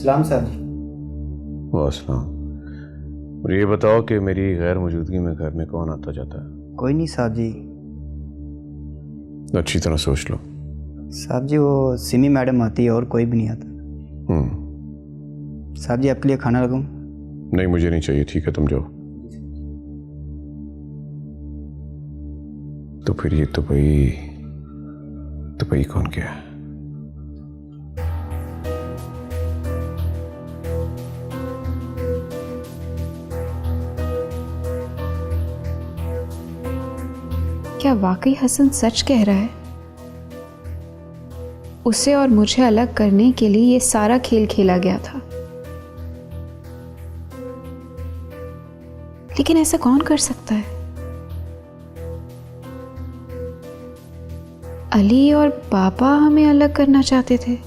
सलाम साहब जी। वासलाम। और ये बताओ कि मेरी गैर मौजूदगी में घर में कौन आता जाता है? कोई नहीं साहब जी। अच्छी तरह सोच लो। साहब जी वो सिमी मैडम आती है और कोई भी नहीं आता। साहब जी आपके लिए खाना लगाऊं? नहीं मुझे नहीं चाहिए, ठीक है तुम जाओ। तो फिर ये दुबई कौन गया है? क्या वाकई हसन सच कह रहा है? उसे और मुझे अलग करने के लिए ये सारा खेल खेला गया था। लेकिन ऐसा कौन कर सकता है? अली और पापा हमें अलग करना चाहते थे।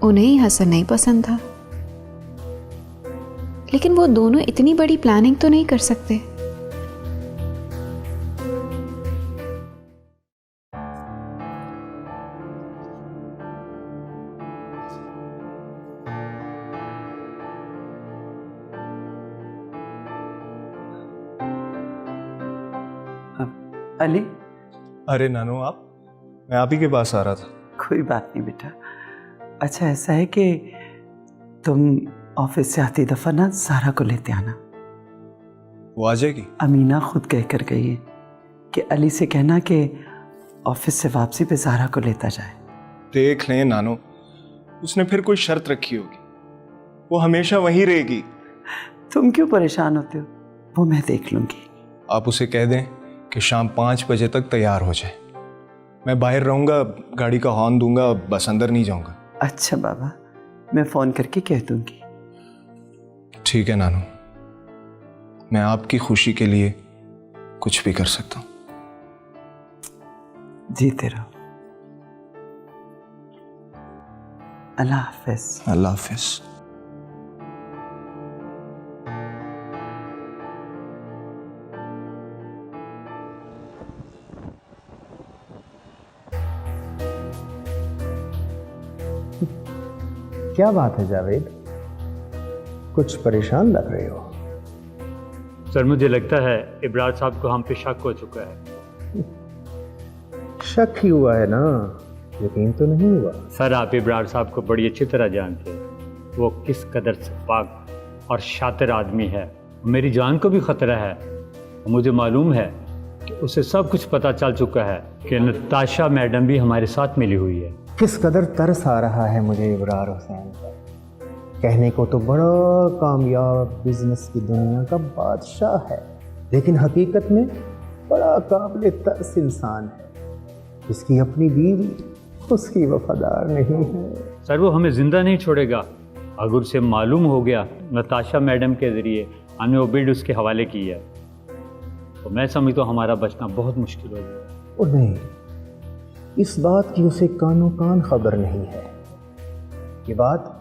उन्हें ही हसन नहीं पसंद था। लेकिन वो दोनों इतनी बड़ी प्लानिंग तो नहीं कर सकते। अली। अरे नानू मैं आप ही के पास आ रहा था। कोई बात नहीं बेटा। अच्छा ऐसा है कि तुम ऑफिस से आती दफा ना सारा को लेते आना। वो आ जाएगी? अमीना खुद कह कर गई है कि अली से कहना कि ऑफिस से वापसी पे ज़ारा को लेता जाए। देख लें नानू, उसने फिर कोई शर्त रखी होगी, वो हमेशा वहीं रहेगी। तुम क्यों परेशान होते हो, वो मैं देख लूंगी। आप उसे कह दें कि शाम 5 बजे तक तैयार हो जाए। मैं बाहर रहूंगा, गाड़ी का हॉर्न दूंगा, बस अंदर नहीं जाऊंगा। अच्छा बाबा, मैं फ़ोन करके कह दूंगी। ठीक है नानू, मैं आपकी खुशी के लिए कुछ भी कर सकता हूँ। जीते रहो। अल्लाह हाफिज। अल्लाह हाफिज। क्या बात है जावेद, कुछ परेशान लग रहे हो? सर मुझे लगता है इब्रार साहब को हम पे शक हो चुका है। शक ही हुआ है ना, यकीन तो नहीं हुआ। सर आप इब्रार साहब को बड़ी अच्छी तरह जानते हैं, वो किस कदर सफाक और शातिर आदमी है। मेरी जान को भी खतरा है। मुझे मालूम है कि उसे सब कुछ पता चल चुका है कि नताशा मैडम भी हमारे साथ मिली हुई है। किस कदर तरस आ रहा है मुझे इब्रार हुसैन पर। कहने को तो बड़ा कामयाब बिजनेस की दुनिया का बादशाह है, लेकिन हकीकत में बड़ा काबिल तरस इंसान है। इसकी अपनी बीवी उसकी वफादार नहीं है। सर वो हमें जिंदा नहीं छोड़ेगा। अगर उसे मालूम हो गया नताशा मैडम के जरिए हमने वो बिल्ड उसके हवाले की है, तो मैं समझता हूँ हमारा बचना बहुत मुश्किल हो जाएगा। और नहीं, इस बात की उसे कानो कान खबर नहीं है। ये बात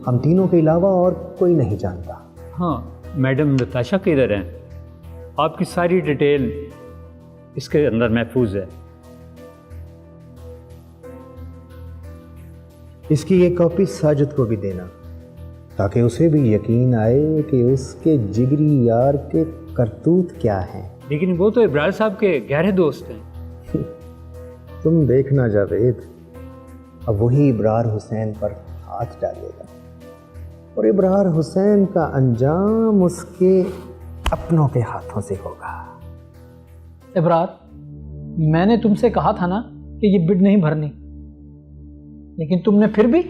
हम तीनों के अलावा और कोई नहीं जानता। हाँ, मैडम नताशा किधर हैं? आपकी सारी डिटेल इसके अंदर महफूज है। इसकी ये कॉपी साजिद को भी देना, ताकि उसे भी यकीन आए कि उसके जिगरी यार के करतूत क्या हैं। लेकिन वो तो इब्रार साहब के गहरे दोस्त हैं। तुम देखना जावेद, अब वही इब्रार हुसैन पर हाथ डालेगा और इब्रार हुसैन का अंजाम उसके अपनों के हाथों से होगा। इब्रार, मैंने तुमसे कहा था ना कि ये बिड नहीं भरनी, लेकिन तुमने फिर भी।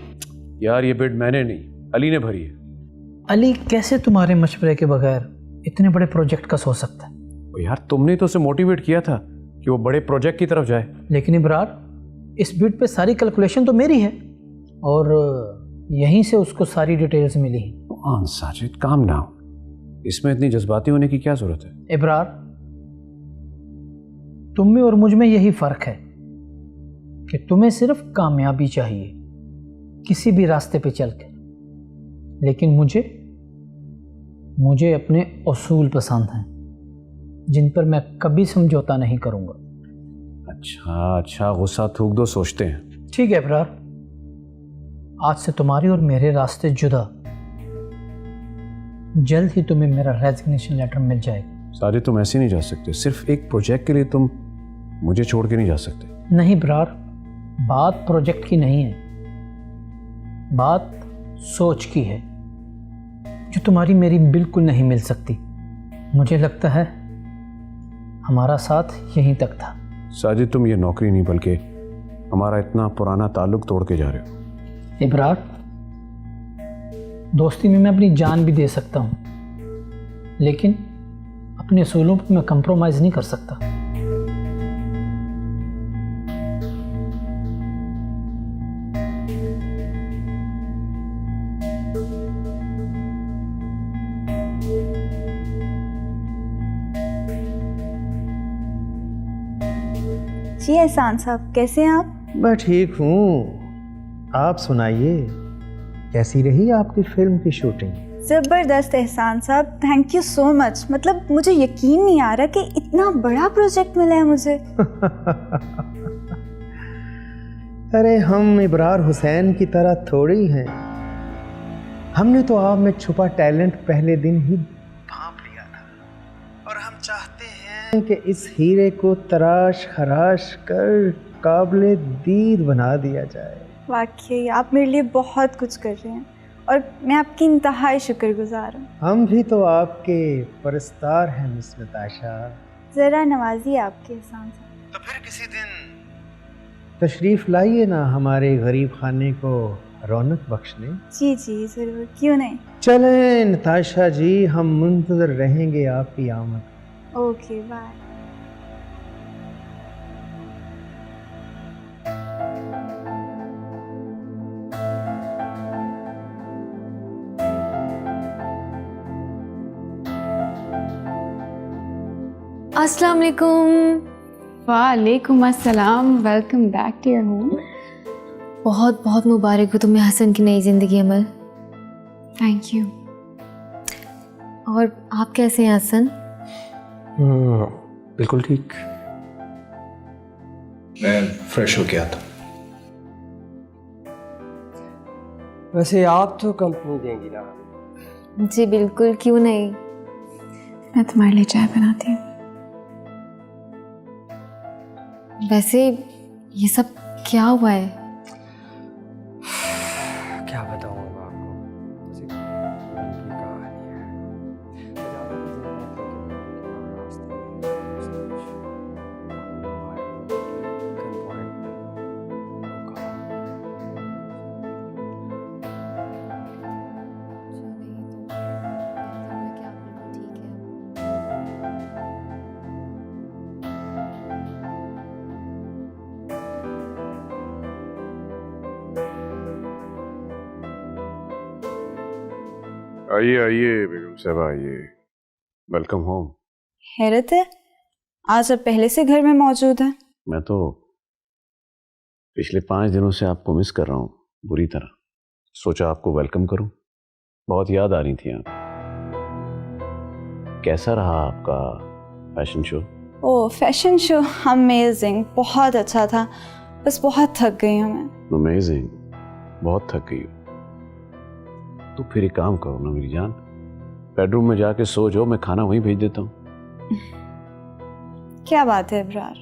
यार ये बिड मैंने नहीं, अली ने भरी है। अली कैसे तुम्हारे मशवरे के बगैर इतने बड़े प्रोजेक्ट का सोच सकता है? यार तुमने तो उसे मोटिवेट किया था कि वो बड़े प्रोजेक्ट की तरफ जाए। लेकिन इब्रार, इस बिड पे सारी कैलकुलेशन तो मेरी है और यहीं से उसको सारी डिटेल्स मिली। साजिद काम डाउन, इसमें इतनी जज्बाती होने की क्या जरूरत है? इब्रार, तुम में और मुझ में यही फर्क है कि तुम्हें सिर्फ कामयाबी चाहिए किसी भी रास्ते पे चल के, लेकिन मुझे अपने उसूल पसंद हैं जिन पर मैं कभी समझौता नहीं करूंगा। अच्छा गुस्सा थूक दो, सोचते हैं। ठीक है इब्रार, आज से तुम्हारी और मेरे रास्ते जुदा। जल्द ही तुम्हें मेरा रेजिग्नेशन लेटर मिल जाएगा। साजिद तुम ऐसे नहीं जा सकते। सिर्फ एक प्रोजेक्ट के लिए तुम मुझे छोड़ के नहीं जा सकते। नहीं इब्रार, बात प्रोजेक्ट की नहीं है, बात सोच की है जो तुम्हारी मेरी बिल्कुल नहीं मिल सकती। मुझे लगता है हमारा साथ यहीं तक था। साजिद तुम ये नौकरी नहीं बल्कि हमारा इतना पुराना ताल्लुक तोड़ के जा रहे हो। इब्रार, दोस्ती में मैं अपनी जान भी दे सकता हूँ, लेकिन अपने असूलों पर मैं कंप्रोमाइज़ नहीं कर सकता। जी एहसान साहब, कैसे हैं आप? मैं ठीक हूँ। आप सुनाइए, कैसी रही आपकी फिल्म की शूटिंग? ज़बरदस्त एहसान साहब, थैंक यू सो मच। मतलब मुझे यकीन नहीं आ रहा कि इतना बड़ा प्रोजेक्ट मिला है मुझे। अरे हम इब्रार हुसैन की तरह थोड़ी हैं। हमने तो आप में छुपा टैलेंट पहले दिन ही भांप लिया था और हम चाहते हैं कि इस हीरे को तराश खराश कर काबिले दीद बना दिया जाए। वाकई आप मेरे लिए बहुत कुछ कर रहे हैं और मैं आपकी इंतहाई शुक्रगुजार हूँ। हम भी तो आपके परस्तार हैं मिस नताशा। ज़रा नवाजिए आपके एहसान साहब। तो फिर किसी दिन तशरीफ़ लाइए ना हमारे गरीब खाने को रौनक बख्शने। जी जी ज़रूर, क्यों नहीं। चलें नताशा जी, हम मुंतज़र रहेंगे आपकी आमद। Okay bye. अस्सलाम वालेकुम। वालेकुम अस्सलाम। Welcome back to your home. बहुत बहुत मुबारक हो तुम्हें हसन की नई ज़िंदगी अमल। Thank you. और आप कैसे हैं हसन? बिल्कुल ठीक। मैं फ्रेश हो गया था। वैसे आप तो कंपनी देंगी ना? जी बिल्कुल, क्यों नहीं। मैं तुम्हारे लिए चाय बनाती हूँ। वैसे ये सब क्या हुआ है? क्या बताऊँ अब आपको, जैसे उनकी कहानी है। ज़्यादा कुछ नहीं है, रास्ते में सब कुछ आइए आइए बेगम साहबा, आइए। Welcome home. हैरत है, आज आप पहले से घर में मौजूद हैं। मैं तो पिछले 5 दिनों से आपको मिस कर रहा हूँ बुरी तरह। सोचा आपको वेलकम करूँ, बहुत याद आ रही थी आप। कैसा रहा आपका फैशन शो? ओह फैशन शो अमेजिंग, बहुत अच्छा था। बस बहुत थक गई हूँ मैं। अमेजिंग, बहुत थक गई हो तो फिर एक काम करो ना मेरी जान, बेडरूम में जाके सो जाओ, मैं खाना वहीं भेज देता हूँ। क्या बात है इब्रार,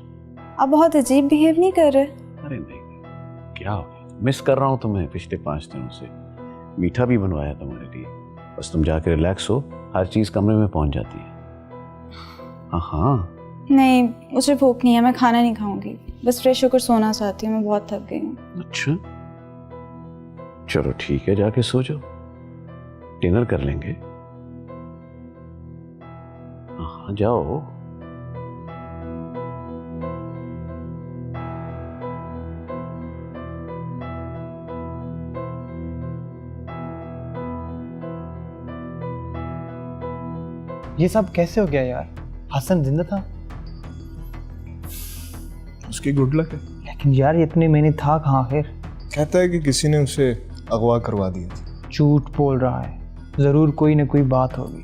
आप बहुत अजीब बिहेव नहीं कर रहे। अरे नहीं, क्या हो गया, मिस कर रहा हूँ तुम्हें पिछले 5 दिनों से। मीठा भी बनवाया तुम्हारे लिए, बस तुम जाके रिलैक्स हो, हर चीज़ कमरे में पहुँच जाती है। हाँ नहीं, मुझे भूख नहीं है, मैं खाना नहीं खाऊंगी। बस फ्रेश होकर सोना चाहती हूँ, मैं बहुत थक गई हूँ। अच्छा चलो ठीक है, जाके सो जाओ, डिनर कर लेंगे। हाँ जाओ। ये सब कैसे हो गया यार? हसन जिंदा था? उसकी गुड लक है। लेकिन यार इतने महीने था कहाँ आखिर? कहता है कि किसी ने उसे अगवा करवा दिया था। झूठ बोल रहा है, ज़रूर कोई ना कोई बात होगी।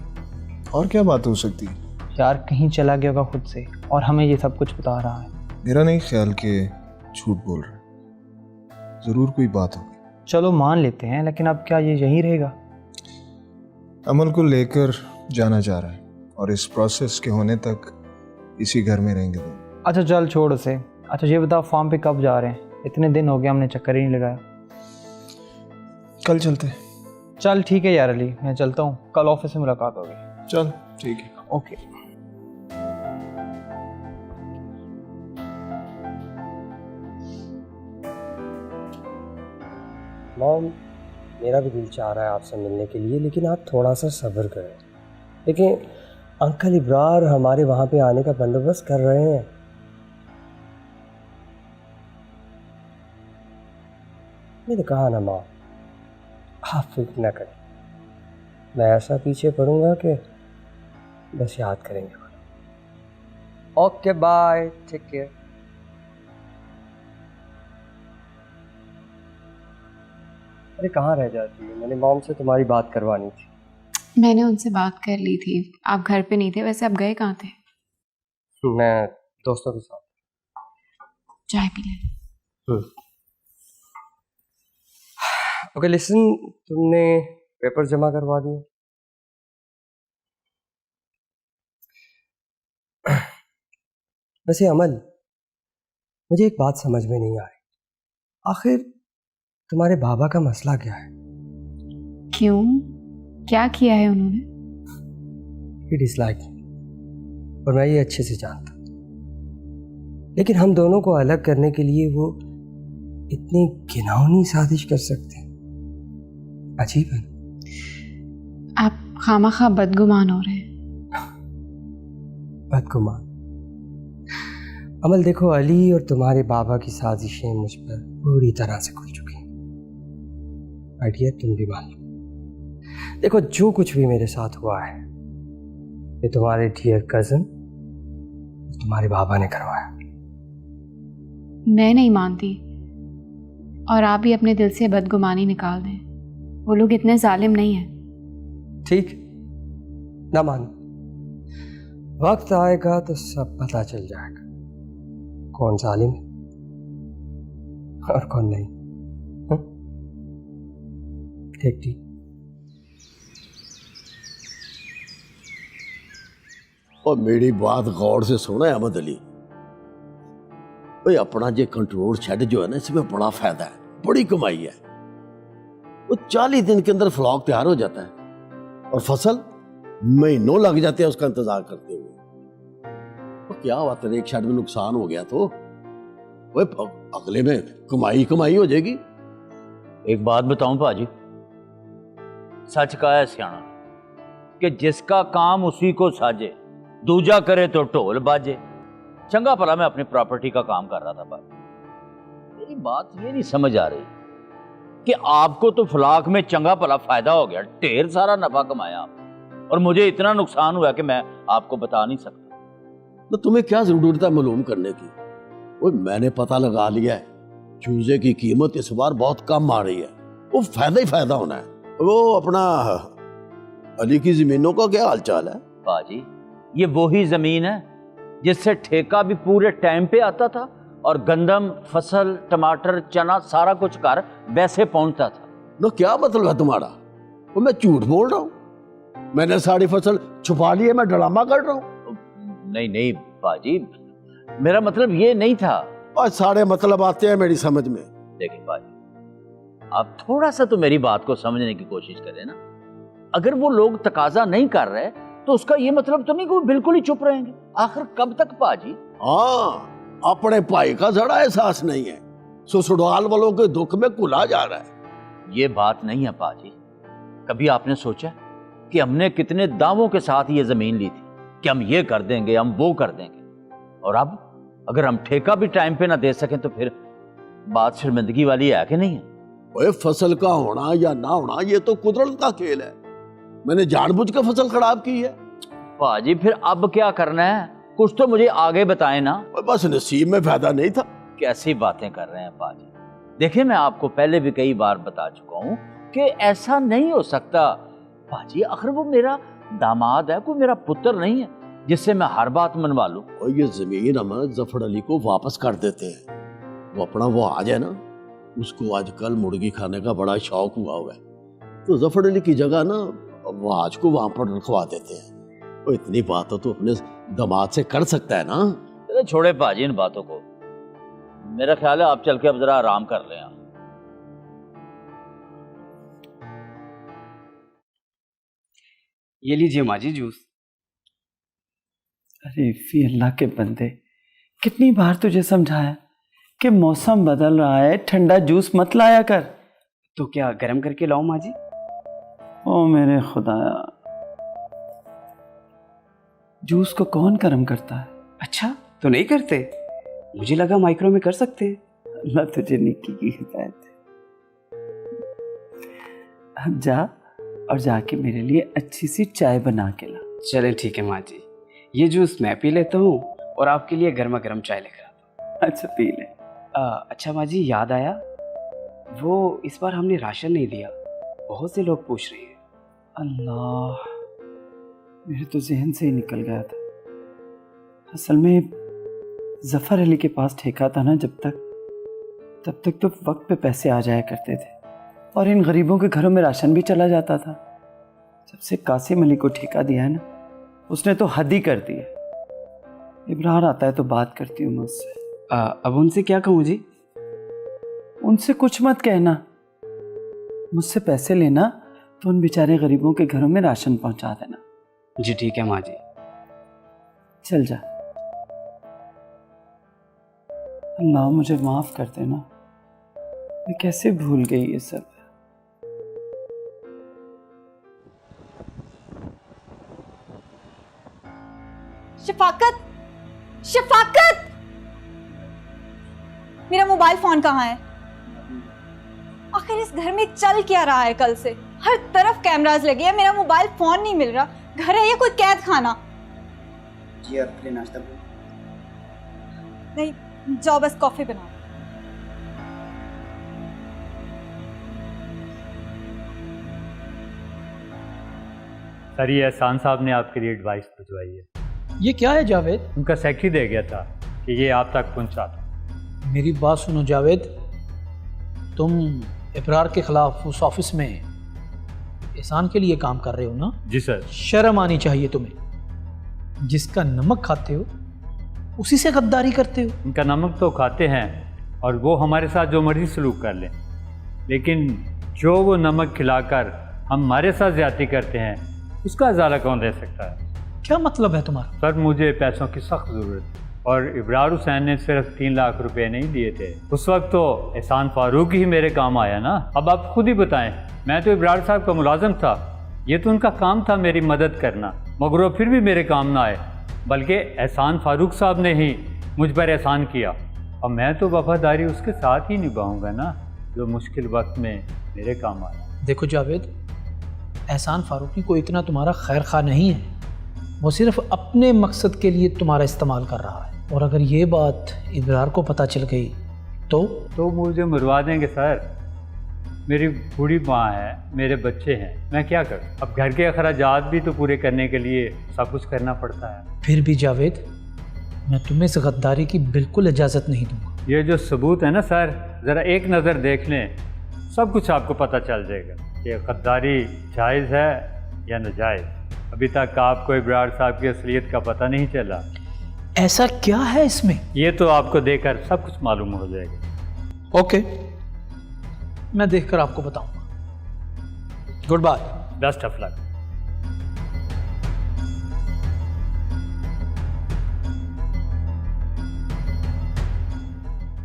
और क्या बात हो सकती है? यार कहीं चला गया होगा खुद से और हमें ये सब कुछ बता रहा है। मेरा नहीं ख्याल कि झूठ बोल रहा है, ज़रूर कोई बात होगी। चलो मान लेते हैं, लेकिन अब क्या ये यहीं रहेगा? अमल को लेकर जाना चाह रहा है और इस प्रोसेस के होने तक इसी घर में रहेंगे दोनों। अच्छा चल छोड़ उसे। अच्छा ये बताओ फार्म पे कब जा रहे हैं? इतने दिन हो गए हमने चक्कर ही नहीं लगाया। कल चलते हैं। चल ठीक है यार अली, मैं चलता हूँ, कल ऑफिस में मुलाकात होगी। चल ठीक है। ओके। मॉम, मेरा भी दिल चाह रहा है आपसे मिलने के लिए, लेकिन आप थोड़ा सा सब्र करें। देखिए अंकल इब्रार हमारे वहाँ पे आने का बंदोबस्त कर रहे हैं। मैंने कहा ना माँ, आप फिक्र न करें, मैं ऐसा पीछे पड़ूंगा कि बस याद करेंगे। Okay bye, take care. अरे कहाँ रह जाती है? मैंने मॉम से तुम्हारी बात करवानी थी। मैंने उनसे बात कर ली थी, आप घर पे नहीं थे। वैसे आप गए कहाँ थे? मैं दोस्तों के साथ। चाय पी ले। ओके लिसन, तुमने पेपर जमा करवा दिए? वैसे अमल, मुझे एक बात समझ में नहीं आ रही, आखिर तुम्हारे बाबा का मसला क्या है? क्यों, क्या किया है उन्होंने? ही डिसलाइक और मैं ये अच्छे से जानता, लेकिन हम दोनों को अलग करने के लिए वो इतनी घिनौनी साजिश कर सकते हैं। अजीब है। आप खामखा बदगुमान हो रहे हैं। बदगुमान? अमल देखो, अली और तुम्हारे बाबा की साजिशें मुझ पर पूरी तरह से खुल चुकी हैं। आइडिया तुम भी मान लो। देखो जो कुछ भी मेरे साथ हुआ है ये तुम्हारे डियर कजन तुम्हारे बाबा ने करवाया। मैं नहीं मानती, और आप भी अपने दिल से बदगुमानी निकाल दें। वो लोग इतने जालिम नहीं हैं। ठीक, ना मान, वक्त आएगा तो सब पता चल जाएगा कौन जालिम है और कौन नहीं। ठीक ठीक। और मेरी बात गौर से सुना है अहमद अली, भाई अपना ये कंट्रोल शेड जो है ना, इसमें बड़ा फायदा है, बड़ी कमाई है। वो 40 दिन के अंदर फ्लॉक तैयार हो जाता है और फसल महीनों लग जाते हैं उसका इंतजार करते हुए। तो क्या हुआ, तेरे एक शेड में नुकसान हो गया तो वो अगले में कमाई कमाई हो जाएगी। एक बात बताऊं पाजी, सच कहा है सियाना कि जिसका काम उसी को साजे, दूजा करे तो ढोल बाजे। चंगा भला मैं अपनी प्रॉपर्टी का काम कर रहा था पाजी, मेरी बात ये नहीं समझ आ रही कि आपको तो फ्लाक में चंगा भला फायदा हो गया, ढेर सारा नफा कमाया आप, और मुझे इतना नुकसान हुआ कि मैं आपको बता नहीं सकता। तो तुम्हें क्या जरूरत है मालूम करने की? वो मैंने पता लगा लिया है, चूजे की कीमत इस बार बहुत कम आ रही है, वो फायदा ही फायदा होना है। वो अपना अली की जमीनों का क्या हालचाल है? पाजी ये वही जमीन है जिससे ठेका भी पूरे टाइम पे आता था और गंदम, फसल, टमाटर, चना सारा कुछ घर वैसे पहुंचता था। तो क्या मतलब है तुम्हारा? वो मैं झूठ बोल रहा हूँ? मैंने सारी फसल छुपा ली है, मैं ड्रामा कर रहा हूँ? नहीं नहीं पाजी, मेरा मतलब ये नहीं था। और सारे मतलब आते हैं मेरी समझ में। देखिए पाजी, आप थोड़ा सा तो मेरी बात को समझने की कोशिश करें ना। अगर वो लोग तकाजा नहीं कर रहे तो उसका ये मतलब तो नहीं कि वो बिल्कुल ही चुप रहेंगे। आखिर कब तक पाजी? हाँ, अपने भाई का जरा एहसास नहीं है, ससुराल वालों के दुख में कुला जा रहा है। ये बात नहीं है पाजी। कभी आपने सोचा कि हमने कितने दावों के साथ ये जमीन ली थी कि हम ये कर देंगे, हम वो कर देंगे, और अब अगर हम ठेका भी टाइम पे ना दे सकें तो फिर बात शर्मिंदगी वाली है कि नहीं है? ओए, फसल का होना या ना होना ये तो कुदरत का खेल है। मैंने जानबूझ के फसल खराब की है। पाजी फिर अब क्या करना है, कुछ तो मुझे आगे बताएं ना। बस नसीब में फायदा नहीं था। कैसी बातें कर रहे हैं पाजी? देखिए मैं आपको पहले भी कई बार बता चुका हूं कि ऐसा नहीं हो सकता। पाजी आखिर वो मेरा दामाद है, कोई मेरा पुत्र नहीं है जिससे मैं हर बात मनवा लूं। और ये जमीन हम जफर अली को वापस कर देते हैं, वो अपना वो आ जाए ना, उसको आजकल मुर्गी खाने का बड़ा शौक हुआ हुआ है, तो जफर अली की जगह ना वाज को वहां पर रखवा देते हैं। वो इतनी बातों तो अपने दामाद से कर सकता है ना। अरे छोड़े पाजी इन बातों को, मेरा ख्याल है आप चल के अब जरा आराम कर लें। ये लीजिए माँ जी जूस। अरे फी अल्लाह के बंदे, कितनी बार तुझे समझाया कि मौसम बदल रहा है, ठंडा जूस मत लाया कर। तो क्या गर्म करके लाऊं माँ जी? ओ मेरे खुदाया, जूस को कौन गर्म करता है? अच्छा तो नहीं करते, मुझे लगा माइक्रो में कर सकते हैं। अल्लाह तुझे निकी की हिदायत है। अब जा और जाके मेरे लिए अच्छी सी चाय बना के ला। चलें ठीक है माँ जी, ये जूस मैं पी लेता हूँ और आपके लिए गर्मा गर्म चाय लेकर आता हूँ। अच्छा पी ले। अच्छा माँ जी याद आया, वो इस बार हमने राशन नहीं दिया, बहुत से लोग पूछ रहे हैं। अल्लाह, मेरे तो जहन से ही निकल गया था। असल में जफ़र अली के पास ठेका था ना, तब तक तो वक्त पे पैसे आ जाया करते थे और इन गरीबों के घरों में राशन भी चला जाता था। जब से कासिम अली को ठेका दिया है ना, उसने तो हद ही कर दी है। इब्रार आता है तो बात करती हूँ मैं उससे। अब उनसे क्या कहूँ जी? उनसे कुछ मत कहना, मुझसे पैसे लेना तो उन बेचारे गरीबों के घरों में राशन पहुंचा देना। जी ठीक है माँ जी। चल जा। अल्लाह मुझे माफ कर देना, मैं कैसे भूल गई ये सब। शफाकत, शफाकत, मेरा मोबाइल फोन कहाँ है? आखिर इस घर में चल क्या रहा है? कल से हर तरफ कैमरास लगे हैं, मेरा मोबाइल फोन नहीं मिल रहा। घर है या कोई कैद खाना? जी आपके लिए नाश्ता नहीं, जाओ बस कॉफी बनाओ। सर ये एहसान साहब ने आपके लिए एडवाइस भिजवाई है। ये क्या है जावेद? उनका सेक्रेटरी दे गया था कि ये आप तक पहुंचा दो। मेरी बात सुनो जावेद, तुम इब्रार के खिलाफ उस ऑफिस में एहसान के लिए काम कर रहे हो ना? जी सर। शर्म आनी चाहिए तुम्हें। जिसका नमक खाते हो उसी से गद्दारी करते हो। उनका नमक तो खाते हैं और वो हमारे साथ जो मर्जी सलूक कर लें, लेकिन जो वो नमक खिलाकर हमारे साथ ज्यादती करते हैं उसका अजाला कौन दे सकता है? क्या मतलब है तुम्हारा? सर मुझे पैसों की सख्त ज़रूरत है और इब्रार हुसैन ने सिर्फ 3 लाख रुपए नहीं दिए थे। उस वक्त तो एहसान फारूक ही मेरे काम आया ना। अब आप खुद ही बताएं, मैं तो इब्रार साहब का मुलाजिम था, ये तो उनका काम था मेरी मदद करना, मगर वो फिर भी मेरे काम ना आए, बल्कि एहसान फारूक साहब ने ही मुझ पर एहसान किया और मैं तो वफादारी उसके साथ ही निभाऊंगा ना, जो मुश्किल वक्त में मेरे काम आया। देखो जावेद, एहसान फारूकी कोई इतना तुम्हारा खैर खा नहीं है, वो सिर्फ अपने मकसद के लिए तुम्हारा इस्तेमाल कर रहा है। और अगर ये बात इब्रार को पता चल गई तो मुझे मरवा देंगे सर। मेरी बूढ़ी माँ है, मेरे बच्चे हैं, मैं क्या करूँ? अब घर के अखराजात भी तो पूरे करने के लिए सब कुछ करना पड़ता है। फिर भी जावेद, मैं तुम्हें इस गद्दारी की बिल्कुल इजाज़त नहीं दूंगा। ये जो सबूत है ना सर, ज़रा एक नज़र देख लें, सब कुछ आपको पता चल जाएगा कि गद्दारी जायज़ है या नाजायज़। अभी तक आपको इब्रार साहब की असलियत का पता नहीं चला। ऐसा क्या है इसमें? ये तो आपको देखकर सब कुछ मालूम हो जाएगा। ओके, मैं देखकर आपको बताऊंगा। Good bye. Best of luck.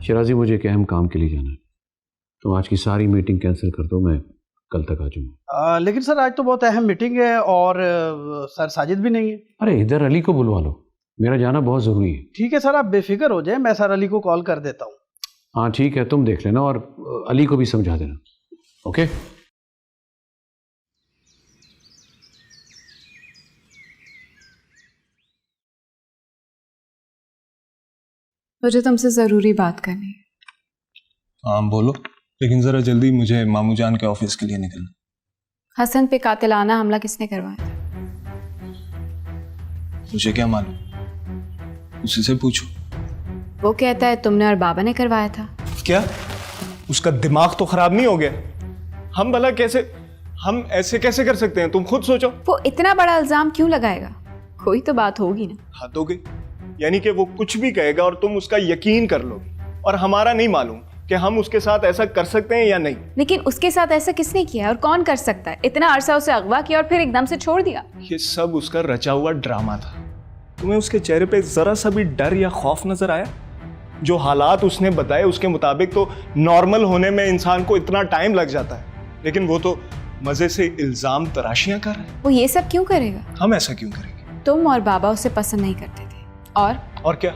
शराजी, मुझे एक अहम काम के लिए जाना है, तो आज की सारी मीटिंग कैंसिल कर दो, मैं कल तक आ जाऊंगा। लेकिन सर आज तो बहुत अहम मीटिंग है और सर साजिद भी नहीं है। अरे इधर अली को बुलवा लो, मेरा जाना बहुत ज़रूरी है। ठीक है सर, आप बेफिक्र हो जाए, मैं सर अली को कॉल कर देता हूँ। हाँ ठीक है, तुम देख लेना और अली को भी समझा देना। ओके। मुझे तुमसे ज़रूरी बात करनी है। हाँ बोलो, लेकिन ज़रा जल्दी, मुझे मामू जान के ऑफिस के लिए निकलना। हसन पे कातिलाना हमला किसने करवाया था? मुझे क्या मालूम, उसी से पूछो। वो कहता है तुमने और बाबा ने करवाया था। क्या? उसका दिमाग तो खराब नहीं हो गया? हम भला कैसे, हम ऐसे कैसे कर सकते हैं? तुम खुद सोचो। वो इतना बड़ा इल्जाम क्यों लगाएगा? कोई तो बात होगी ना। हद हो गई। यानी कि वो कुछ भी कहेगा और तुम उसका यकीन कर लोगे, और हमारा नहीं मालूम कि हम उसके साथ ऐसा कर सकते हैं या नहीं। लेकिन उसके साथ ऐसा किसने किया और कौन कर सकता है? इतना अरसा उसे अगवा किया और फिर एकदम से छोड़ दिया। ये सब उसका रचा हुआ ड्रामा था। तुम्हें उसके चेहरे पे जरा सा भी डर या खौफ नजर आया? जो हालात उसने बताए उसके मुताबिक तो नॉर्मल होने में इंसान को इतना टाइम लग जाता है, लेकिन वो तो मजे से इल्जाम तराशियां कर रहे हैं। वो ये सब क्यों करेगा? हम ऐसा क्यों करेंगे? तुम और बाबा उसे पसंद नहीं करते थे। और क्या?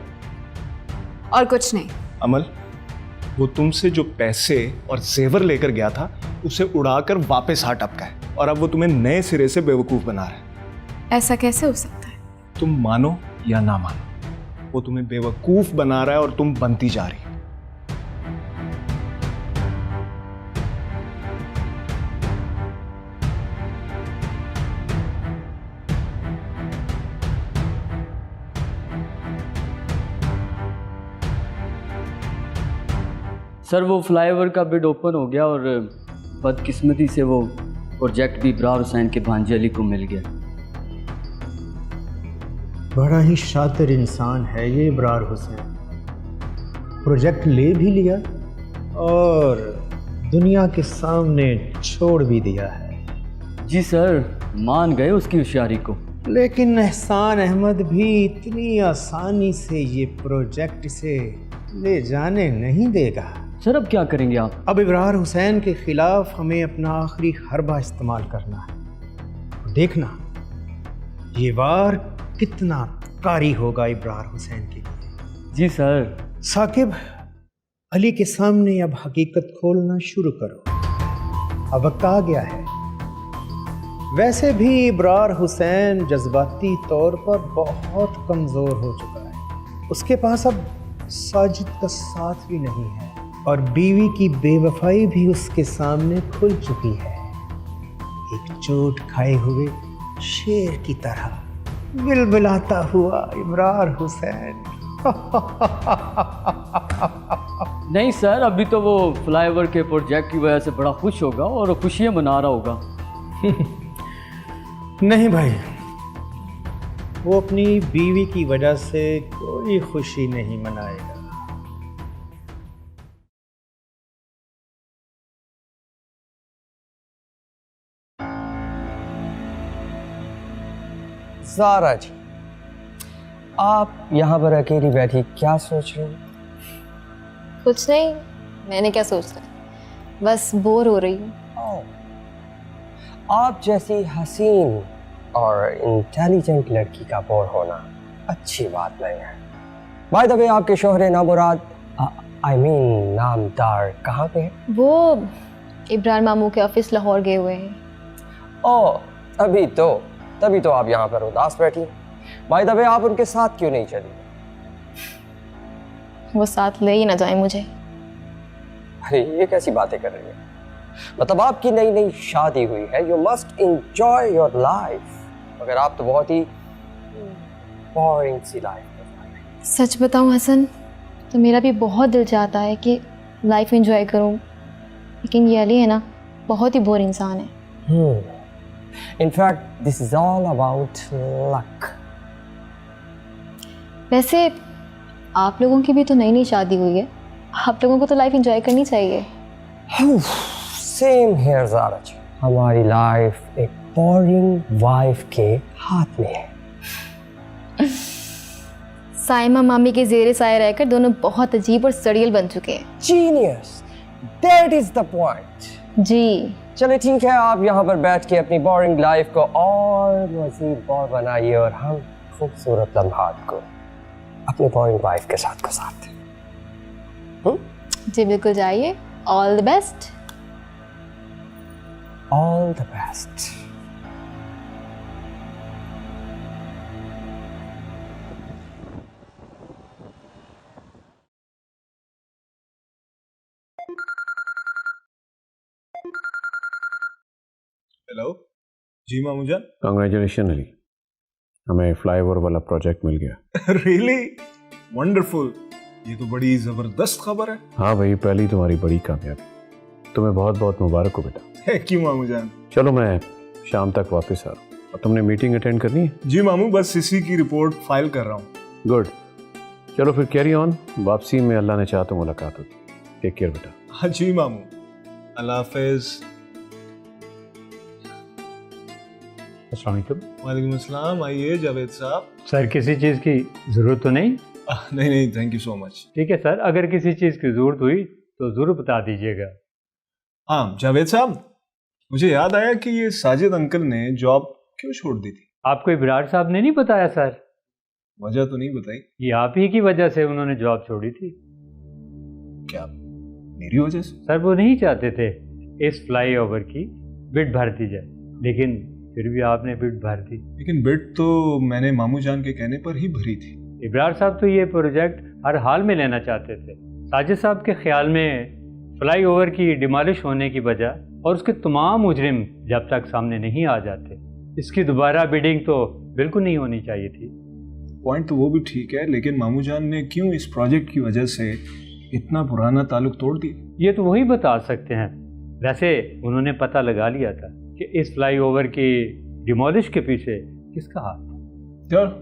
और कुछ नहीं। अमल, वो तुमसे जो पैसे और जेवर लेकर गया था उसे उड़ाकर वापस हाथ टपका है, और अब वो तुम्हें नए सिरे से बेवकूफ बना रहा है। ऐसा कैसे हो सकता है? तुम मानो या ना मानो, वो तुम्हें बेवकूफ बना रहा है और तुम बनती जा रही हो। सर वो फ्लाईओवर का बिड ओपन हो गया और बदकिस्मती से वो प्रोजेक्ट भी इब्रार हुसैन के भांजे अली को मिल गया। बड़ा ही शातिर इंसान है ये इब्रार हुसैन। प्रोजेक्ट ले भी लिया और दुनिया के सामने छोड़ भी दिया है। जी सर, मान गए उसकी होशियारी को। लेकिन एहसान अहमद भी इतनी आसानी से ये प्रोजेक्ट से ले जाने नहीं देगा। सर अब क्या करेंगे आप? अब इब्रार हुसैन के खिलाफ हमें अपना आखिरी हरबा इस्तेमाल करना है। देखना ये वार कितना कारी होगा इब्रार हुसैन के लिए। जी सर। साकिब, अली के सामने अब हकीकत खोलना शुरू करो। अब वक्त आ गया है। वैसे भी इब्रार हुसैन जज्बाती तौर पर बहुत कमज़ोर हो चुका है। उसके पास अब साजिद का साथ भी नहीं है और बीवी की बेवफाई भी उसके सामने खुल चुकी है। एक चोट खाए हुए शेर की तरह बिलबिलाता हुआ इब्रार हुसैन। नहीं सर, अभी तो वो फ्लाईओवर के प्रोजेक्ट की वजह से बड़ा खुश होगा और खुशियां मना रहा होगा। नहीं भाई, वो अपनी बीवी की वजह से कोई खुशी नहीं मनाएगा। ज़ारा जी, आप यहाँ पर अकेली बैठी क्या सोच रही हैं? कुछ नहीं, मैंने क्या सोचना है, बस बोर हो रही हूँ। आप जैसी हसीन और इंटेलिजेंट लड़की का बोर होना अच्छी बात नहीं है। बाय द वे, आपके शोहर नामुराद, आई मीन नामदार कहाँ पे है? वो इब्रार मामू के ऑफिस लाहौर गए हुए हैं। ओह, तभी तो आप यहाँ पर उदास बैठी। बाय द वे, आप उनके साथ क्यों नहीं चली? वो साथ ले ही ना जाए मुझे। अरे ये कैसी बातें कर रही है? मतलब आपकी नई नई शादी हुई है, you must enjoy your life. मगर आप तो बहुत ही बोरिंग सी लाइफ। सच बताऊं हसन, तो मेरा भी बहुत दिल चाहता है कि लाइफ एंजॉय करूं, लेकिन ये अली है ना, बहुत ही बोर इंसान है। In fact this is all about luck. वैसे आप लोगों की भी तो नई नई शादी हुई है, आप लोगों को तो लाइफ एंजॉय करनी चाहिए। सेम हियर ज़ारा जी, हमारी लाइफ एक बोरिंग वाइफ के हाथ में है। साइमा मामी के जेरे साए रहकर दोनों बहुत अजीब और सड़ियल बन चुके हैं। Genius, that is the point. जी चलिए ठीक है, आप यहाँ पर बैठ के अपनी बोरिंग लाइफ को और मजीद बोर बनाइए और हम खूबसूरत लम्हात को अपनी बोरिंग वाइफ के साथ गुजारते हैं। जी बिल्कुल, जाइए। All the best. All the best. Hello जी मामू जान। कांग्रेचुलेशन अली, हमें फ्लाईओवर वाला प्रोजेक्ट मिल गया। Really wonderful. ये तो बड़ी जबरदस्त खबर है। हाँ भाई, पहली तुम्हारी बड़ी कामयाबी। तुम्हें बहुत बहुत मुबारक हो बेटा। थैंक यू मामू जान। चलो मैं शाम तक वापस आ रहा हूँ। और तुमने मीटिंग अटेंड करनी है? जी मामू, बस इसी की रिपोर्ट फाइल कर रहा हूँ। गुड। चलो फिर कैरी ऑन। वापसी में अल्लाह ने चाहा तो मुलाकात होगी। टेक केयर बेटा। हाँ जी मामू, अल्लाह हाफिज। अस्सलाम वालेकुम। वालेकुम अस्सलाम। आइए जावेद साहब। सर, किसी चीज़ की ज़रूरत तो नहीं? नहीं नहीं, थैंक यू सो मच। ठीक है सर, अगर किसी चीज़ की ज़रूरत हुई तो ज़रूर बता दीजिएगा। हाँ जावेद साहब, मुझे याद आया कि ये साजिद अंकल ने जॉब क्यों छोड़ दी थी? आपको इब्रार साहब ने नहीं बताया सर? वजह तो नहीं बताई। ये आप ही की वजह से उन्होंने जॉब छोड़ी थी। क्या मेरी वजह से? सर, वो नहीं चाहते थे इस फ्लाईओवर की बिड भर दी जाए, लेकिन फिर भी आपने बिड भर दी। लेकिन बिड तो मैंने मामू जान के कहने पर ही भरी थी। इब्रार साहब तो ये प्रोजेक्ट हर हाल में लेना चाहते थे। साजिद साहब के ख्याल में फ्लाईओवर की डिमोलिश होने की वजह और उसके तमाम मुजरिम जब तक सामने नहीं आ जाते, इसकी दोबारा बिडिंग तो बिल्कुल नहीं होनी चाहिए थी। पॉइंट तो वो भी ठीक है, लेकिन मामू जान ने क्यों इस प्रोजेक्ट की वजह से इतना पुराना ताल्लुक तोड़ दिया? ये तो वही बता सकते हैं। वैसे उन्होंने पता लगा लिया था कि इस फ्लाईओवर की डिमोलिश के पीछे किसका हाथ था। यार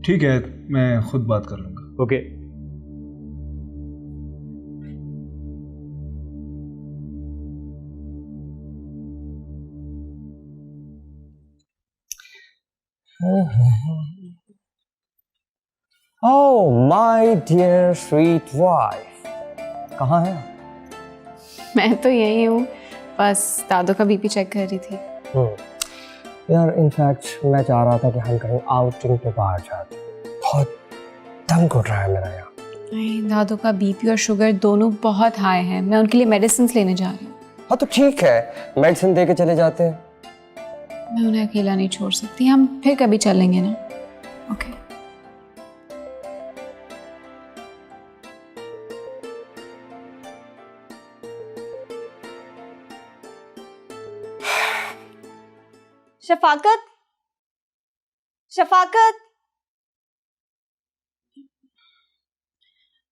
ठीक है, मैं खुद बात कर लूँगा। Okay. Oh my dear sweet wife, कहाँ है? मैं तो यही हूँ, बस दादू का बीपी चेक कर रही थी। यार इनफैक्ट मैं चाह रहा था कि हम कहीं आउटिंग पे बाहर जाते। बहुत दम घुट रहा है मेरा यार। नहीं, दादू का बीपी और शुगर दोनों बहुत हाई है। मैं उनके लिए मेडिसिन लेने जा रही हूँ। हाँ तो ठीक है, मेडिसिन दे के चले जाते हैं। मैं उन्हें अकेला नहीं छोड़ सकती, हम फिर कभी चलेंगे ना। ओके। शफाकत, शफाकत,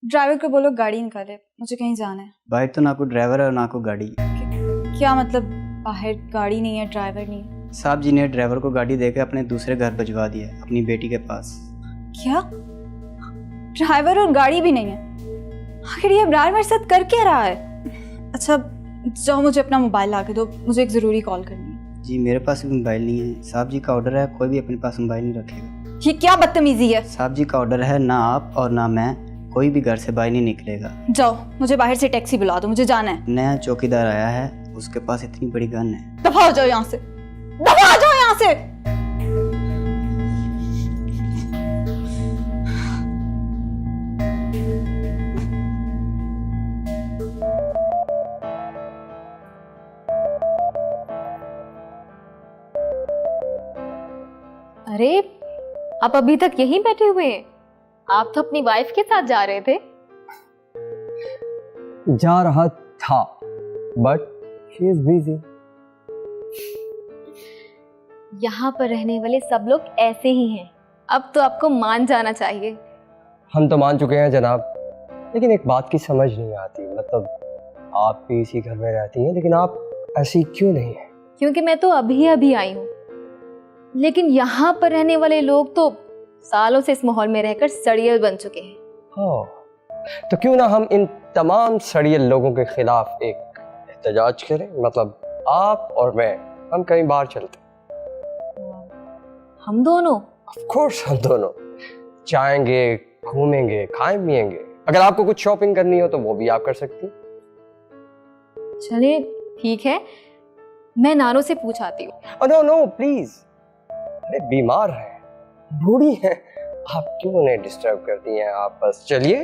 ड्राइवर को बोलो गाड़ी निकाले, मुझे कहीं जाना है। बाहर तो ना कोई ड्राइवर है और ना कोई गाड़ी। क्या मतलब बाहर गाड़ी नहीं है, ड्राइवर नहीं है? साहब जी ने ड्राइवर को गाड़ी देकर अपने दूसरे घर भिजवा दिया है, अपनी बेटी के पास। क्या? ड्राइवर और गाड़ी भी नहीं है? आखिर ये इब्रार मेरे साथ कर क्या रहा है? अच्छा जाओ, मुझे अपना मोबाइल ला के दो, मुझे एक ज़रूरी कॉल करनी है। जी मेरे पास भी मोबाइल नहीं है। साहब जी का ऑर्डर है, कोई भी अपने पास मोबाइल नहीं रखेगा। ये क्या बदतमीजी है? साहब जी का ऑर्डर है, ना आप और ना मैं, कोई भी घर से बाहर नहीं निकलेगा। जाओ, मुझे बाहर से टैक्सी बुला दो, मुझे जाना है। नया चौकीदार आया है, उसके पास इतनी बड़ी गन है। दफा हो जाओ यहाँ से, दफा हो जाओ यहाँ से। अरे आप अभी तक यहीं बैठे हुए हैं? आप तो अपनी वाइफ के साथ जा रहे थे। जा रहा था, बट शी इज बिजी। यहाँ पर रहने वाले सब लोग ऐसे ही हैं। अब तो आपको मान जाना चाहिए। हम तो मान चुके हैं जनाब, लेकिन एक बात की समझ नहीं आती। मतलब आप भी इसी घर में रहती हैं, लेकिन आप ऐसी क्यों नहीं है? क्योंकि मैं तो अभी अभी आई हूँ, लेकिन यहाँ पर रहने वाले लोग तो सालों से इस माहौल में रहकर सड़ियल बन चुके हैं। हाँ, तो क्यों ना हम इन तमाम सड़ियल लोगों के खिलाफ एक एहतजाज करें। मतलब आप और मैं, हम कहीं बाहर चलते। हम दोनों? ऑफ कोर्स हम दोनों जाएंगे, घूमेंगे, खाएं पिएंगे। अगर आपको कुछ शॉपिंग करनी हो तो वो भी आप कर सकती। चलिए ठीक है, मैं नानो से पूछ आती हूँ। नो नो प्लीज, अरे बीमार है, बूढ़ी है, आप क्यों उन्हें डिस्टर्ब करती हैं? आप बस चलिए।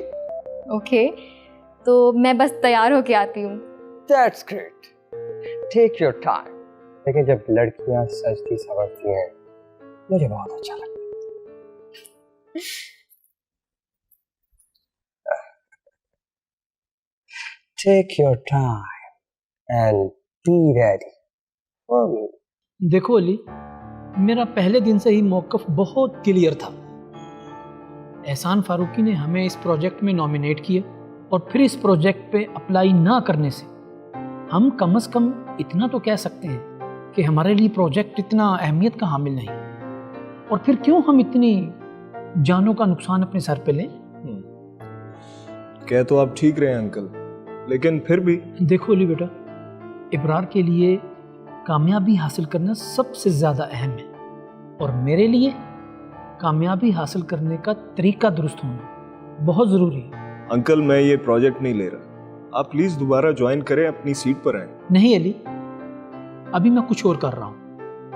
ओके, तो मैं बस तैयार होके आती हूँ। That's great, take your time. लेकिन जब लड़कियां सजती संवरती हैं मुझे बहुत अच्छा लगता है। Take your time and be ready for me. देखो अली, मेरा पहले दिन से ही मौक़िफ़ बहुत क्लियर था। एहसान फारूकी ने हमें इस प्रोजेक्ट में नॉमिनेट किया और फिर इस प्रोजेक्ट पे अप्लाई ना करने से हम कम से कम इतना तो कह सकते हैं कि हमारे लिए प्रोजेक्ट इतना अहमियत का हामिल नहीं। और फिर क्यों हम इतनी जानों का नुकसान अपने सर पे लें? कह तो आप ठीक रहे हैं अंकल, लेकिन फिर भी देखो अली बेटा, इब्रार के लिए कामयाबी हासिल करना सबसे ज़्यादा अहम है और मेरे लिए कामयाबी हासिल करने का तरीका दुरुस्त होना बहुत ज़रूरी है। अंकल मैं ये प्रोजेक्ट नहीं ले रहा, आप प्लीज दोबारा ज्वाइन करें, अपनी सीट पर आए। नहीं अली, अभी मैं कुछ और कर रहा हूँ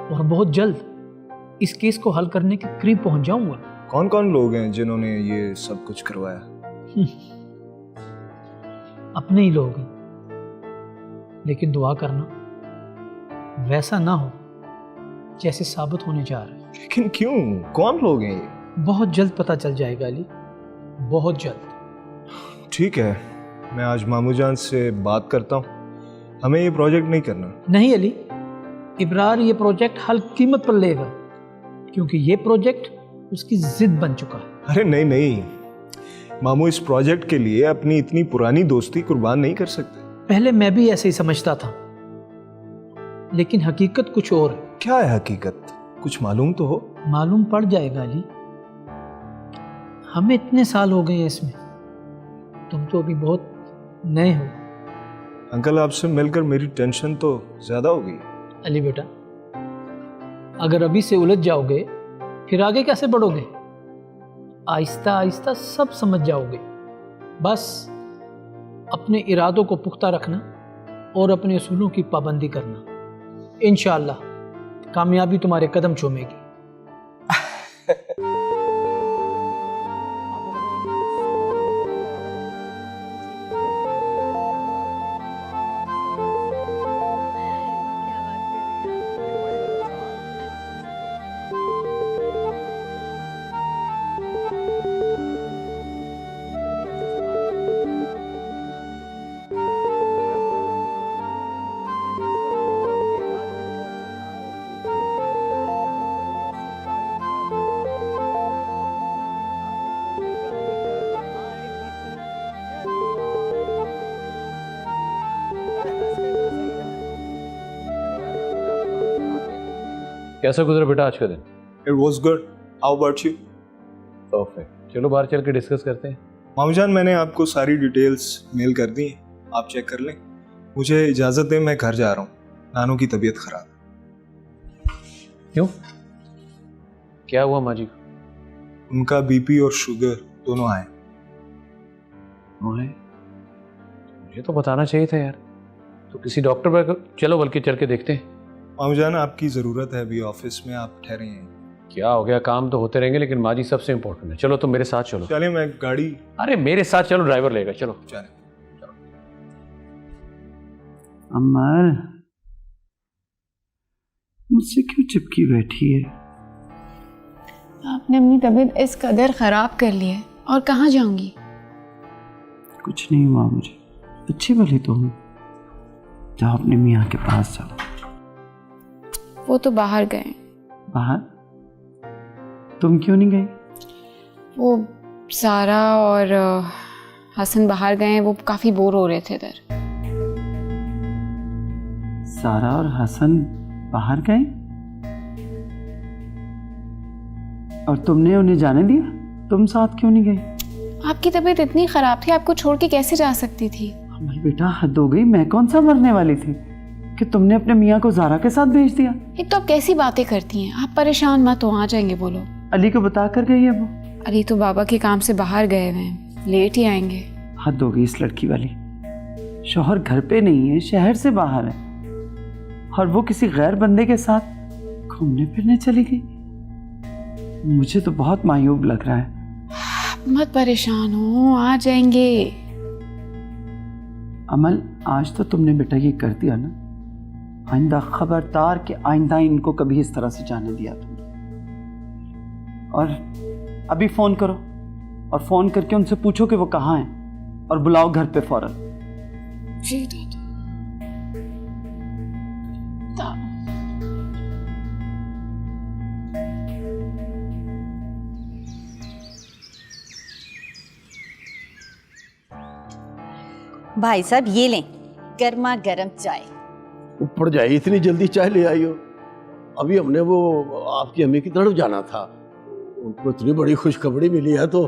और बहुत जल्द इस केस को हल करने के करीब पहुंच जाऊंगा। कौन कौन लोग हैं जिन्होंने ये सब कुछ करवाया? अपने ही लोग हैं, लेकिन दुआ करना वैसा ना हो जैसे साबित होने जा रहा है। लेकिन क्यों? कौन लोग हैं ये? बहुत जल्द पता चल जाएगा अली, बहुत जल्द। ठीक है, मैं आज मामू जान से बात करता हूँ, हमें ये प्रोजेक्ट नहीं करना। नहीं अली, इब्रार ये प्रोजेक्ट हर कीमत पर लेगा क्योंकि ये प्रोजेक्ट उसकी जिद बन चुका है। अरे नहीं नहीं, मामू इस प्रोजेक्ट के लिए अपनी इतनी पुरानी दोस्ती कुर्बान नहीं कर सकते। पहले मैं भी ऐसे ही समझता था, लेकिन हकीकत कुछ और है। क्या है हकीकत? कुछ मालूम तो हो। मालूम पड़ जाएगा अली, हमें इतने साल हो गए हैं इसमें, तुम तो अभी बहुत नए हो। अंकल आपसे मिलकर मेरी टेंशन तो ज्यादा हो गई। अली बेटा, अगर अभी से उलझ जाओगे फिर आगे कैसे बढ़ोगे? आहिस्ता आहिस्ता सब समझ जाओगे। बस अपने इरादों को पुख्ता रखना और अपने असूलों की पाबंदी करना, इंशाअल्लाह कामयाबी तुम्हारे कदम चूमेगी। कैसा गुजरा बेटा आज का दिन? It was good. How about you? Perfect. चलो बाहर चल के डिस्कस करते हैं। मामू जान, मैंने आपको सारी डिटेल्स मेल कर दी हैं, आप चेक कर लें। मुझे इजाज़त दें, मैं घर जा रहा हूँ, नानू की तबीयत खराब है। क्यों? क्या हुआ माँ जी? उनका बीपी और शुगर दोनों आए। मुझे तो बताना चाहिए था यार। तो किसी डॉक्टर पर चलो, बल्कि चल के देखते हैं। मामू जान, आपकी ज़रूरत है अभी ऑफिस में, आप ठहरे हैं। क्या हो गया? काम तो होते रहेंगे, लेकिन माँ जी सबसे इम्पोर्टेंट है। चलो तुम मेरे साथ चलो। चलिए, मैं गाड़ी। अरे मेरे साथ चलो, ड्राइवर लेगा। चलो चले। अमर, मुझसे क्यों चिपकी बैठी है? आपने अपनी तबीयत इस कदर ख़राब कर ली है, और कहाँ जाऊंगी? कुछ नहीं हुआ मुझे, अच्छी भली तो हूँ। जाओ अपने मियाँ के पास जाओ। वो तो बाहर गए। बाहर? तुम क्यों नहीं गई? वो सारा और हसन बाहर गए, वो काफ़ी बोर हो रहे थे इधर। सारा और हसन बाहर गए और तुमने उन्हें जाने दिया? तुम साथ क्यों नहीं गई? आपकी तबीयत इतनी ख़राब थी, आपको छोड़ के कैसे जा सकती थी? अमर बेटा, हद हो गई। मैं कौन सा मरने वाली थी कि तुमने अपने मियाँ को ज़ारा के साथ भेज दिया? एक तो आप कैसी बातें करती हैं। आप परेशान मत हो, आ जाएंगे बोलो। अली को बता कर गई है वो? अली तो बाबा के काम से बाहर गए हुए हैं, लेट ही आएंगे। हद हो गई इस लड़की वाली। शौहर घर पे नहीं है, शहर से बाहर है, और वो किसी गैर बंदे के साथ घूमने फिरने चली गई। मुझे तो बहुत मायूब लग रहा है। मत परेशान हो, आ जाएंगे। अमल, आज तो तुमने बेटा ये कर दिया ना, आइंदा खबरदार कि आइंदा इनको कभी इस तरह से जाने दिया तुमने। और अभी फ़ोन करो और फ़ोन करके उनसे पूछो कि वो कहाँ हैं और बुलाओ घर पे फ़ौरन। जी दादा। भाई साहब ये लें गर्मा गर्म चाय। ऊपर जाए, इतनी जल्दी चाय ले आई हो? अभी हमने वो आपकी अम्मी की तरफ जाना था, उनको इतनी बड़ी खुशखबरी मिली है तो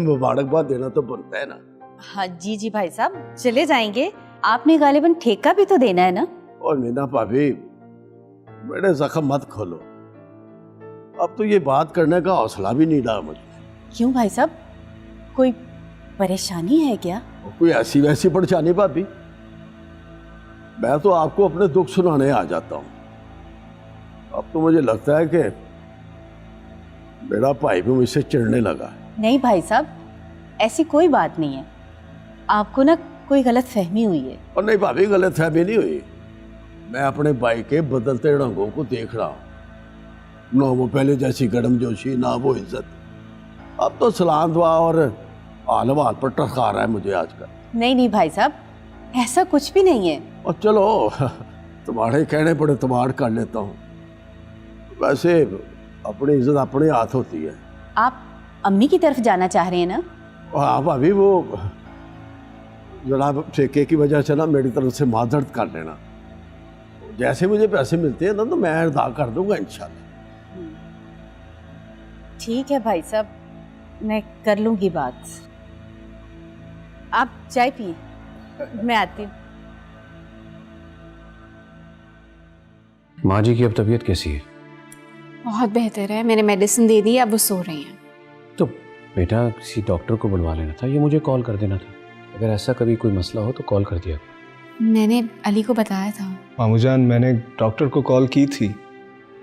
मुबारकबाद देना तो बनता है ना। हाँ जी जी भाई साहब चले जाएंगे, आपने गालिबन ठेका भी तो देना है ना। और मीना भाभी मेरे जख्म मत खोलो, अब तो ये बात करने का हौसला भी नहीं रहा मुझे। क्यों भाई साहब, कोई परेशानी है क्या? कोई ऐसी वैसी परेशानी भाभी? मैं तो आपको अपने दुख सुनाने आ जाता हूँ। अब तो मुझे लगता है कि मेरा भाई भी मुझसे चिढ़ने लगा। नहीं भाई साहब ऐसी कोई बात नहीं है, आपको ना कोई गलत फहमी हुई है। और नहीं भाभी, गलत फहमी नहीं हुई, मैं अपने भाई के बदलते रंगों को देख रहा हूँ। ना वो पहले जैसी गर्मजोशी, ना वो इज्जत। अब तो सलाम दुआ और हाल हवाल पर टरका रहा है मुझे आजकल। नहीं नहीं भाई साहब ऐसा कुछ भी नहीं है। और चलो तुम्हारे कहने पर एतबार कर लेता हूँ। वैसे अपनी इज्जत अपने हाथ होती है। आप अम्मी की तरफ जाना चाह रहे हैं ना? हाँ भाभी, वो जनाब ठेके की वजह से ना मेरी तरफ से माजरत कर लेना। जैसे मुझे पैसे मिलते हैं ना तो मैं अदा कर दूंगा इंशाल्लाह। ठीक है भाई साहब, मैं कर लूंगी बात। आप चाय पिए, मैं आती हूँ। माँ जी की अब तबीयत कैसी है? बहुत बेहतर है, मैंने मेडिसिन दे दी, अब वो सो रही हैं। तो बेटा किसी डॉक्टर को बुलवा लेना था, ये मुझे कॉल कर देना था। अगर ऐसा कभी कोई मसला हो तो कॉल कर दिया। मैंने अली को बताया था। मामूजान मैंने डॉक्टर को कॉल की थी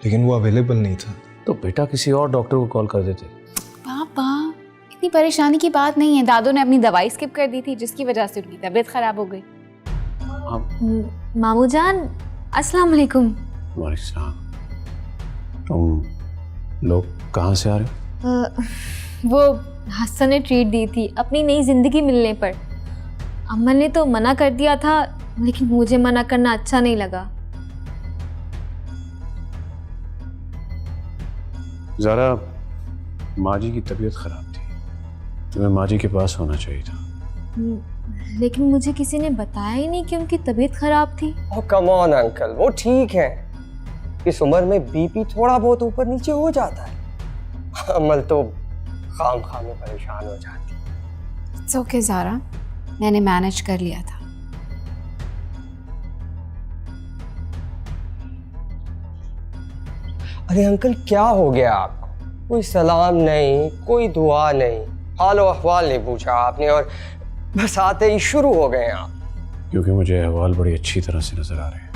लेकिन वो अवेलेबल नहीं था। तो बेटा किसी और डॉक्टर को कॉल कर देते। पापा इतनी परेशानी की बात नहीं है, दादू ने अपनी दवाई स्किप कर दी थी जिसकी वजह से उनकी तबीयत खराब हो गई। मामू जान अस्सलाम वालेकुम। वालेकुम। तुम लोग कहाँ से आ रहे हो? वो हसन ने ट्रीट दी थी अपनी नई जिंदगी मिलने पर। अमन ने तो मना कर दिया था लेकिन मुझे मना करना अच्छा नहीं लगा। ज़रा माँ जी की तबीयत खराब थी, तुम्हें माँ जी के पास होना चाहिए था। लेकिन मुझे किसी ने बताया ही नहीं कि उनकी तबीयत खराब थी। ओह कम ऑन अंकल, वो ठीक है। इस उम्र में बीपी थोड़ा बहुत ऊपर नीचे हो जाता है। अमल तो खाम खाम में परेशान हो जाती है। इट्स ओके ज़ारा, मैंने मैनेज कर लिया था। अरे अंकल क्या हो गया आपको? कोई सलाम नहीं, कोई दुआ नहीं, हालो अहवाल नहीं पूछा आपने और बस आते ही शुरू हो गए आप। क्योंकि मुझे अहवाल बड़ी अच्छी तरह से नजर आ रहे हैं।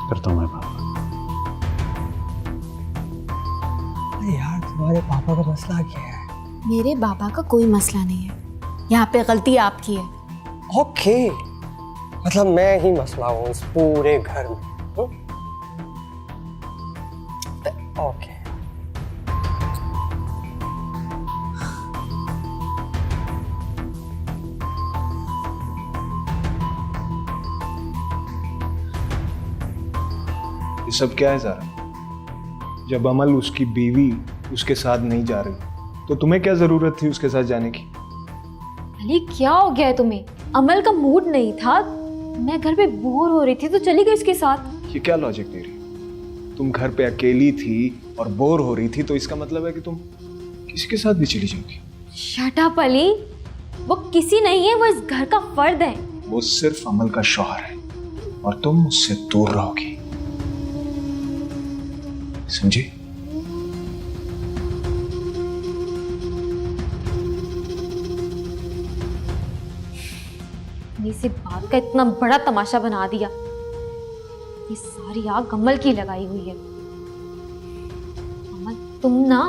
करता हूँ मैं बात। अरे यार तुम्हारे पापा का मसला क्या है? मेरे बाबा का कोई मसला नहीं है, यहाँ पे गलती आपकी है। ओके, मतलब मैं ही मसला हूँ इस पूरे घर में। ओके ये सब क्या है ज़ारा? जब अमल उसकी बीवी उसके साथ नहीं जा रही तो तुम्हें क्या जरूरत थी उसके साथ जाने की? अली क्या हो गया है तुम्हें? अमल का मूड नहीं था, मैं घर पे बोर हो रही थी तो चली गई उसके साथ। ये क्या लॉजिक दे रही? तुम घर पे अकेली थी और बोर हो रही थी तो इसका मतलब है कि तुम किसी के साथ भी चली जाओगी। शट अप अली, वो किसी नहीं है, वो इस घर का फर्द है। वो सिर्फ अमल का शौहर है और तुम उससे दूर रहोगी, समझी? इसी बात का इतना बड़ा तमाशा बना दिया। ये सारी आग अमल की लगाई हुई है। अमल तुम ना